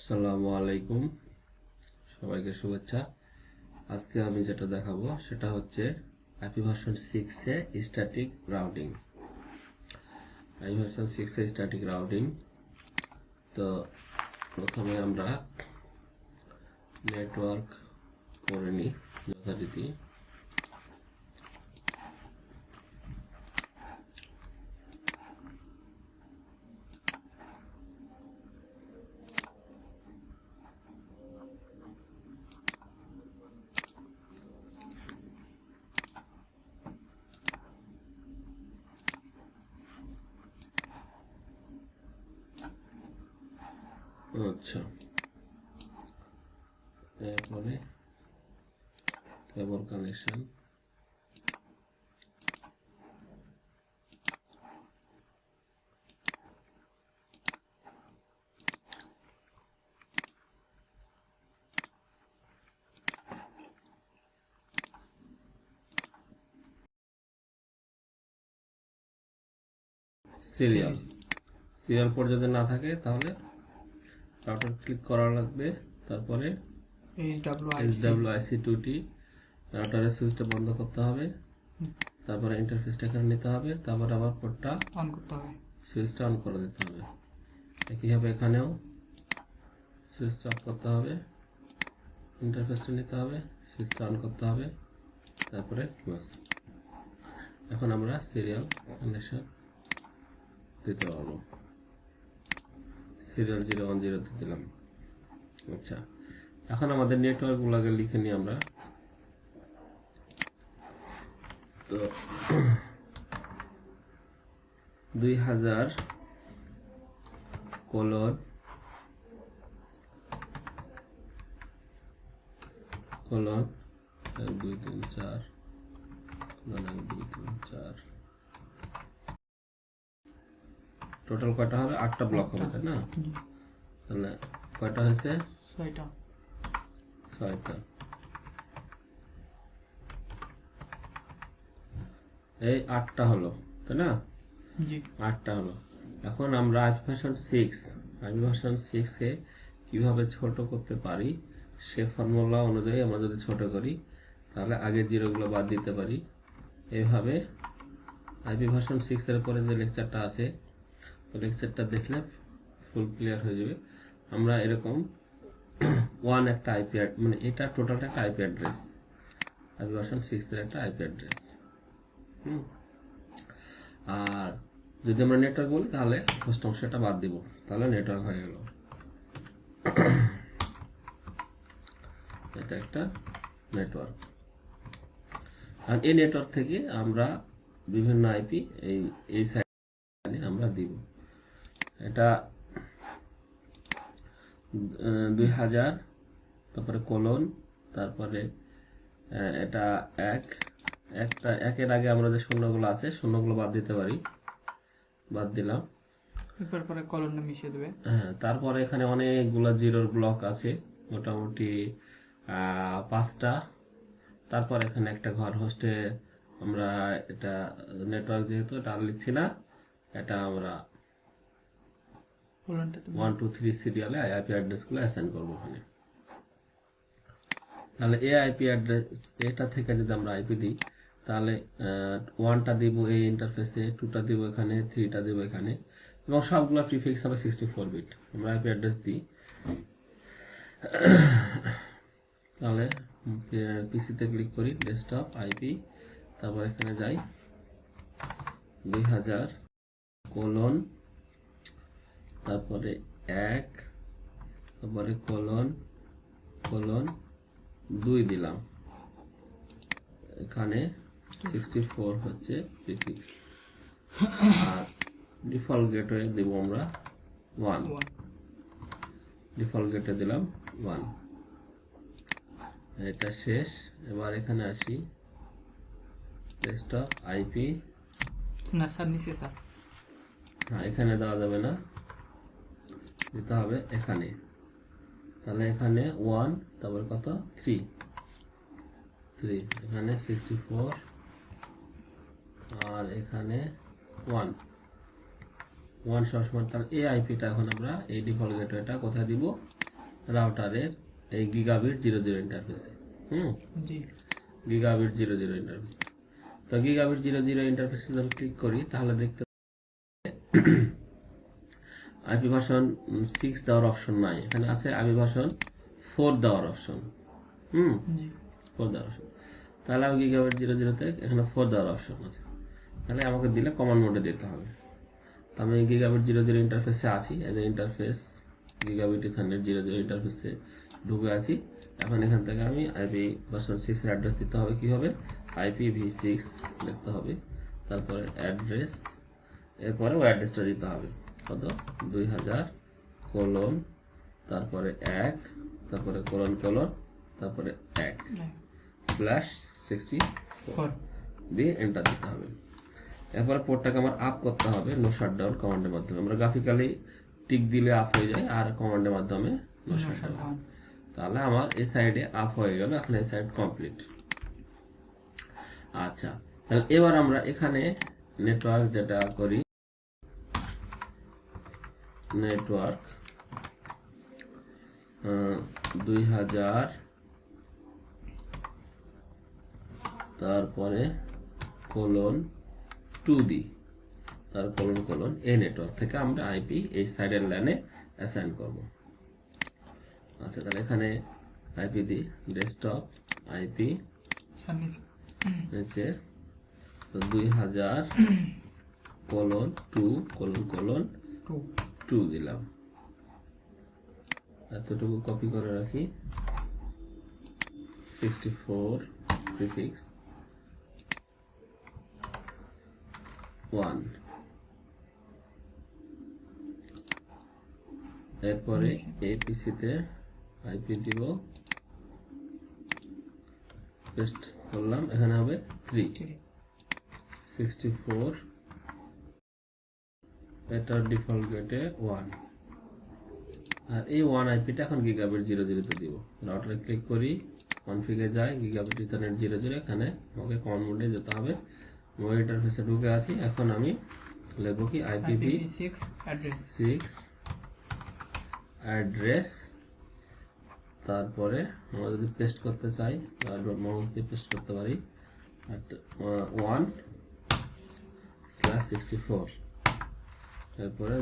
আসসালামু আলাইকুম, সবাইকে শুভেচ্ছা। আজকে আমি যেটা দেখাবো সেটা হচ্ছে ipv6 এ স্ট্যাটিক রাউটিং। ipv6 এ স্ট্যাটিক রাউটিং। তো প্রথমে আমরা নেটওয়ার্ক করে নিই যথারীতি। আচ্ছা, এরপরে কেবল কানেকশন, সিরিয়াল পোর্ট যদি না থাকে তাহলে রাউটার ক্লিক করা লাগবে। তারপরে HWIC2T রাউটারের সুইচটা বন্ধ করতে হবে। তারপরে ইন্টারফেসটা এখানে নিতে হবে। তারপরে আবার পোর্টটা অন করতে হবে, সুইচটা অন করে দিতে হবে। একইভাবে এখানেও সুইচটা অফ করতে হবে, ইন্টারফেসটা নিতে হবে, সুইচটা অন করতে হবে, তারপরে ক্লোজ। এখন আমরা সিরিয়াল কানেকশন দিতে পারবো। সিরিয়াল 010 দিলাম। আচ্ছা, এখন আমাদের নেটওয়ার্ক গুলাকে লিখে নিই আমরা। তো 2000 কোলন 1 2 3 4 কোলন 1 2 3 4 টোটাল কয়টা হবে? 8টা ব্লক হবে, তাই না? তাহলে কয়টা হয়েছে? 6টা। এই 8টা হলো, তাই না? জি, 8টা হলো। এখন আমরা ipv6 কে কিভাবে ছোট করতে পারি সে ফর্মুলা অনুযায়ী আমরা যদি ছোট করি তাহলে আগের জিরোগুলো বাদ দিতে পারি। এইভাবে ipv6 এর পরে যে লেকচারটা আছে ওই লেকচারটা দেখলে ফুল ক্লিয়ার হয়ে যাবে। আমরা এরকম একটা আইপি, মানে এটা টোটালটা একটা আইপি অ্যাড্রেস, ipv6 এর একটা আইপি অ্যাড্রেস। আর যদি আমরা নেটওয়ার্ক বলি তাহলে ফার্স্ট অংশটা বাদ দিব, তাহলে নেটওয়ার্ক হয়ে গেল। এটা একটা নেটওয়ার্ক। আর এই নেটওয়ার্ক থেকে আমরা বিভিন্ন আইপি এই সাইডে আমরা দিব। এটা 2000, তারপরে কোলন, তারপরে এটা একের আগে আমরা যে শূন্যগুলো আছে শূন্যগুলো বাদ দিতে পারি, বাদ দিলাম। পরে কলমটা মিশিয়ে দেবে। হ্যাঁ, তারপরে এখানে অনেকগুলো জিরোর ব্লক আছে, মোটামুটি 5টা। তারপর এখানে একটা ঘর হোস্টে আমরা এটা নেটওয়ার্ক যেহেতু এটা আর লিখছি না, এটা আমরা 1 2 3 সিরিয়ালে আইপি অ্যাড্রেসগুলো অ্যাসাইন করবো ওখানে। তাহলে এই আইপি অ্যাড্রেস এটা থেকে যদি আমরা আইপি দিই তাহলে 1টা দিব এই ইন্টারফেসে, 2টা দিব এখানে, 3টা দিব এখানে, এবং সবগুলো প্রিফিক্স হবে 64 বিট। আমরা আইপি অ্যাড্রেস দিই। তাহলে পিসিতে ক্লিক করি, ডেস্কটপ আইপি, তারপর এখানে যাই 2000 কোলন, তারপরে 1, তারপরে কোলন 2 দিলাম। এখানে 64 হচ্ছে প্রিফিক্স। আর ডিফল্ট গেটওয়ে দিব আমরা 1, ডিফল্ট গেটওয়ে দিলাম 1। এটা শেষ। এবার এখানে আসি, ডেস্কটপ আইপি, না স্যার নিচে স্যার, হ্যাঁ এখানে দেওয়া যাবে না, দিতে হবে এখানে। তাহলে এখানে 1, তারপর কত 3, এখানে 64, আর এখানে 1 সবসময়। তাহলে এই আইপিটা এখন আমরা এই ডিফল্ট গেটওয়েটা কোথায় দিব? রাউটারের এই গিগাবিট 00 ইন্টারফেসে। জি গিগাবিট 00 ইন্টারফেস। তো গিগাবিট 00 ইন্টারফেসে যদি ক্লিক করি তাহলে দেখতে আইপি ভার্সন 6 দেওয়ার অপশন নাই, এখানে আছে আইপি ভার্সন 4 দেওয়ার অপশন। জি 4 দেওয়ার অপশন। তাহলে আমি গিগাবিট 00 তে এখানে 4 দেওয়ার অপশন আছে, তাহলে আমাকে দিলে কমান্ড মোডে দিতে হবে। তো আমি গিগাবিট 00 ইন্টারফেসে আছি, এই যে ইন্টারফেস গিগাবিট ইথারনেট 00 ইন্টারফেসে ঢুকে আছি। এখন এখান থেকে আমি আইপি ভার্সন 6 এর অ্যাড্রেস দিতে হবে, কি হবে ipv6 লিখতে হবে, তারপরে অ্যাড্রেস, এরপরে ওই অ্যাড্রেসটা দিতে হবে কত 2000 কোলন তারপরে 1 তারপরে কোলন কোলন তারপরে 1 স্ল্যাশ 64 দিয়ে এন্টার দিতে হবে। এরপরে পোর্টটাকে আমার আপ করতে হবে নো শাটডাউন কমান্ডের মাধ্যমে। আমরা গ্রাফিক্যালি টিক দিলে আপ হয়ে যায়, আর কমান্ডের মাধ্যমে নো শাটডাউন। তাহলে আমার এই সাইডে আপ হয়ে গেল, এখন এই সাইড কমপ্লিট। আচ্ছা, তাহলে এবার আমরা এখানে নেটওয়ার্ক যেটা করি, নেটওয়ার্ক 2000 তারপরে কোলন 2 দিই, তার কোলন কোলন এই নেটওয়ার্ক থেকে আমরা আইপি এই সাইডের ল্যানে অ্যাসাইন করব। আচ্ছা, তাহলে এখানে আইপি দিই ডেস্কটপ আইপি নিচে 2000 কোলন 2 কোলন কোলন 2 দিলাম। এতটুকু কপি করে রাখি, 64 প্রিফিক্স 1। এরপরে এপিসিতে আইপি দিব, পেস্ট করলাম, এখানে হবে 3 64, এটার ডিফল্ট গেটে 1, আর এই 1 আইপিটা এখন গিগাবিট 00 তে দিব। রাউটারে ক্লিক করি, কনফিগে যাই, গিগাবিট ইথারনেট 00, এখানে আমাকে কমান্ড মোডে যেতে হবে। মই ইন্টারফেসে ঢুকে আছি, এখন আমি লিখব কি ipv6 অ্যাড্রেস, তারপরে আমরা যদি পেস্ট করতে চাই মাউস দিয়ে পেস্ট করতে পারি 1/64, এরপরে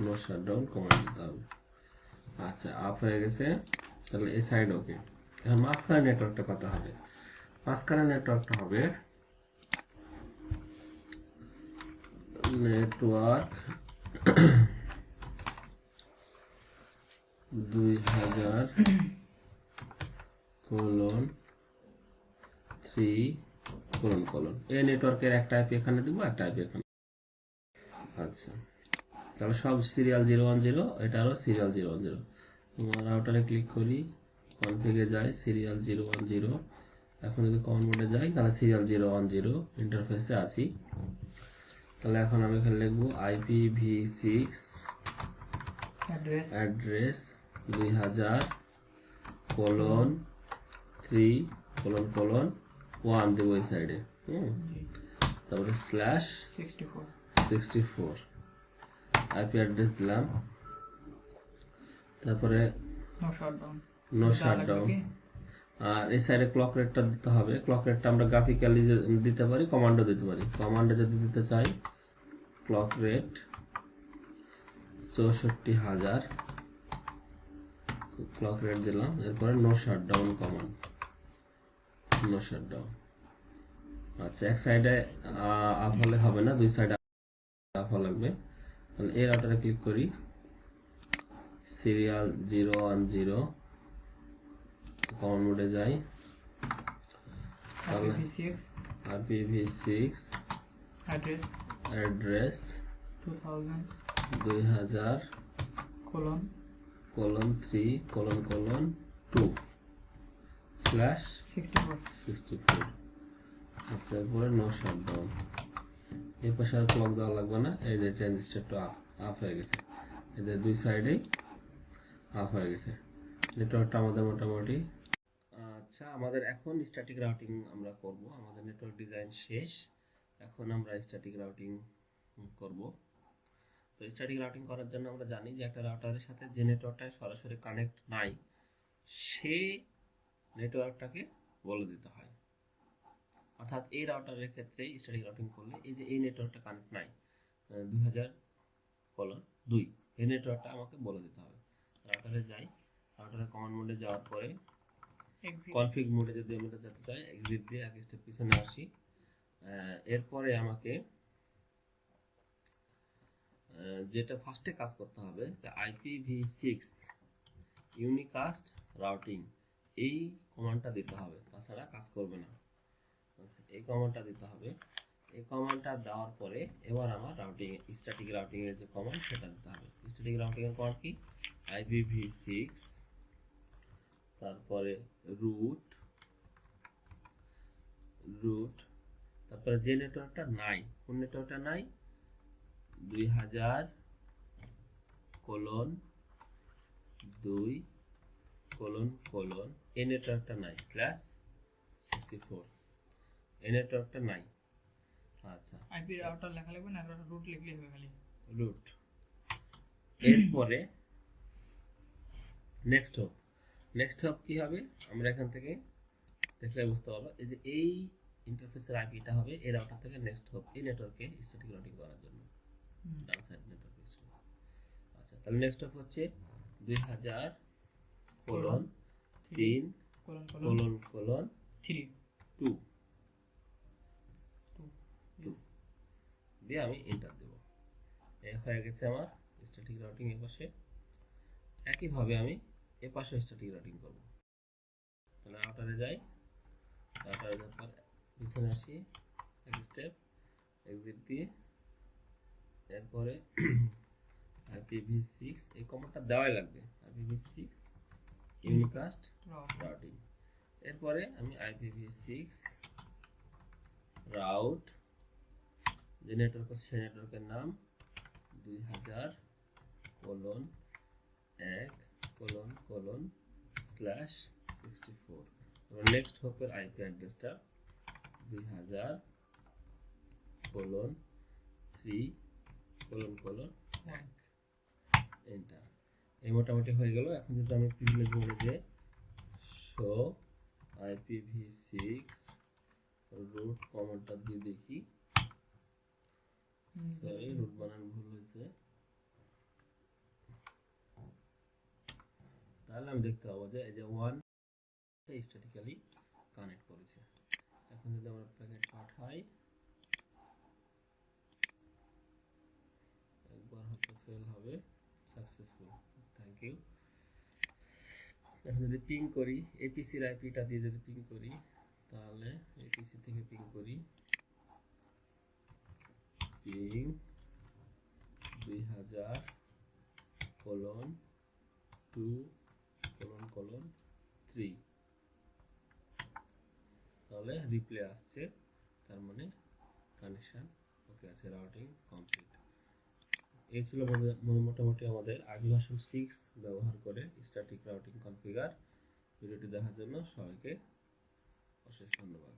নো শাটডাউন কমান্ড দিতে হবে। আচ্ছা, আপ হয়ে গেছে, তাহলে এই সাইড ওকে। এখন মাঝখানে নেটওয়ার্কটা কত হবে, মাঝখানে নেটওয়ার্কটা হবে নেটওয়ার্ক 2000 কোলন 3 কোলন কোলন, এই নেটওয়ার্কের একটা আইপি এখানে দিব, একটা আইপি এখানে। আচ্ছা, তাহলে সব সিরিয়াল 010, এটারও সিরিয়াল 010। আমরা রাউটারে ক্লিক করি, কনফিগে যাই, সিরিয়াল 010। এখন যদি কমান্ড মোডে যাই তাহলে সিরিয়াল 010 ইন্টারফেসে আছি। তাহলে এখন আমি এখানে লিখব ipv6 address 2000 colon 3 colon colon 1 দেব এই সাইডে, তারপরে স্ল্যাশ 64 আইপি অ্যাড্রেস দিলাম, তারপরে নো শাটডাউন। আর এই সাইডে ক্লক রেটটা দিতে হবে। ক্লক রেটটা আমরা গ্রাফিক্যালি দিতে পারি, কমান্ডও দিতে পারি। কমান্ডে যদি দিতে চাই ক্লক রেট 64000 ক্লক রেট দিলাম, এরপরে no shutdown command, no shutdown. আচ্ছা, এক সাইডে আপ হলে হবে না, দুই সাইডে আপ হওয়া লাগবে। তাহলে এই রাউটারে ক্লিক করি, সিরিয়াল 010 কমান্ড মোডে যাই, ipv6 address 2000 colon 3 colon colon 2 slash 64। আচ্ছা, এরপরে নো শাটডাউন। এই পাশে আর ক্লক দেওয়া লাগবে না, এই যে চেঞ্জ স্টেট আপ হয়ে গেছে, এদের দুই সাইডেই আপ হয়ে গেছে। নেটওয়ার্কটা আমাদের মোটামুটি। আচ্ছা, আমাদের এখন স্ট্যাটিক রাউটিং আমরা করব। আমাদের নেটওয়ার্ক ডিজাইন শেষ, এখন আমরা স্ট্যাটিক রাউটিং করব। তো স্ট্যাটিক রাউটিং করার জন্য আমরা জানি যে একটা রাউটারের সাথে যে নেটওয়ার্কটা সরাসরি কানেক্ট নাই সে নেটওয়ার্কটাকে বলে দিতে হয়। অর্থাৎ এই রাউটারের ক্ষেত্রে স্ট্যাটিক রাউটিং করলে এই যে এই নেটওয়ার্কটা কানেক্ট নাই 2000:2 এই নেটওয়ার্কটা আমাকে বলে দিতে হবে। রাউটারে যাই, রাউটারের কমান্ড মোডে যাওয়ার পরে কনফিগ মোডে যদি আমরা যেতে চাই এক্সিট দিয়ে এক স্টেপ পিছনে আসি। এরপরে আমাকে যেটা ফার্স্টে কাজ করতে হবে যে ipv6 ইউনিকাস্ট রাউটিং এই কমান্ডটা দিতে হবে, তাছাড়া কাজ করবে না। এই কমান্ডটা দিতে হবে। এই কমান্ডটা দেওয়ার পরে এবার আমার রাউটিং স্ট্যাটিক রাউটিং এর যে কমান্ড সেটা দিতে হবে। স্ট্যাটিক রাউটিং এর কমান্ড কি? ipv6 তারপরে রুট তারপরে যে নেটওয়ার্কটা নাই, কোন নেটওয়ার্কটা নাই, 2000:2 এই নেটওয়ার্কটা নাই, /64 এই নেটওয়ার্কটা নাই। আচ্ছা, আইপি রাউটার লেখা লাগবে না, রুট লিখলেই হবে খালি রুট। এরপরে নেক্সট হপ কি হবে আমরা এখান থেকে দেখলে বুঝতে পারবো। এই যে এই ইন্টারফেসের আইপিটা হবে এই রাউটার থেকে নেক্সট হপ এই নেটওয়ার্কে স্ট্যাটিক রাউটিং করার জন্য ডান সাইড নেটওয়ার্ক। আচ্ছা, তাহলে নেক্সট হপ হচ্ছে 2000:3:2 দিয়ে আমি এন্টার দেব। এই হয়ে গেছে আমার স্ট্যাটিক রাউটিং এর পাশে। একইভাবে আমি এর পাশে স্ট্যাটিক রাউটিং করব। তাহলে রাউটারে যাই, রাউটারে যাওয়ার পর পিছনে আসি এক স্টেপ এক্সিট দিয়ে, এরপরে ipv6 এই কমান্ডটা দেওয়াই লাগবে, ipv6 ইউনিকাস্ট রাউটিং। এরপরে আমি ipv6 রাউট যে নেটওয়ার্ক আছে সেই নেটওয়ার্কের নাম 2000:1:/64। নেক্সট হপের আইপি অ্যাড্রেসটা 2000:3:1 এন্টার। এই মোটামুটি হয়ে গেল। এখন যদি আমি প্রিভিলেজ মোডে যে শো ipv6 রুট কমান্ডটা দিয়ে দেখি, সরি রুট বানান ভুল হয়েছে, তাহলে আমি দেখতে পাবো যে এই যে 1 স্ট্যাটিক্যালি কানেক্ট করেছে। এখন যদি আমরা প্যাকেট পাঠাই একবার হয়তো ফেল হবে, সাকসেসফুল, থ্যাংক ইউ। এখন যদি পিং করি এপিসির আইপিটা দিয়ে যদি পিং করি, তাহলে এপিসি থেকে পিং করি পিং 2000:2:3 তাহলে রিপ্লে আসছে, তার মানে কানেকশন ওকে আছে, রাউটিং কমপ্লিট। এই ছিল মোটামুটি আমাদের ipv6 ব্যবহার করে স্ট্যাটিক রাউটিং কনফিগার। ভিডিওটি দেখার জন্য সবাইকে অশেষ ধন্যবাদ।